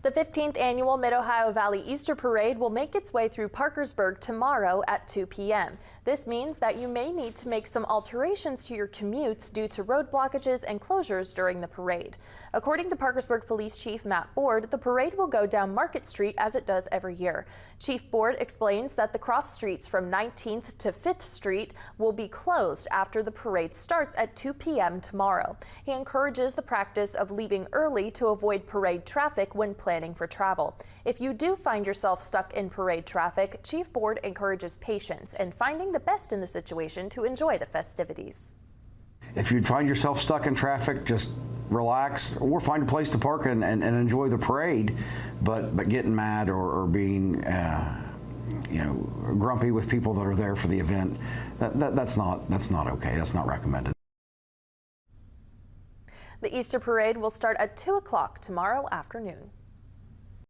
The 15th annual Mid-Ohio Valley Easter Parade will make its way through Parkersburg tomorrow at 2 p.m. This means that you may need to make some alterations to your commutes due to road blockages and closures during the parade. According to Parkersburg Police Chief Matt Board, the parade will go down Market Street as it does every year. Chief Board explains that the cross streets from 19th to 5th Street will be closed after the parade starts at 2 p.m. tomorrow. He encourages the practice of leaving early to avoid parade traffic when planning for travel. If you do find yourself stuck in parade traffic, Chief Board encourages patience and finding the best in the situation to enjoy the festivities. If you find yourself stuck in traffic, just relax or find a place to park and enjoy the parade, but getting mad or being grumpy with people that are there for the event, that's not okay. That's not recommended. The Easter Parade will start at 2 o'clock tomorrow afternoon.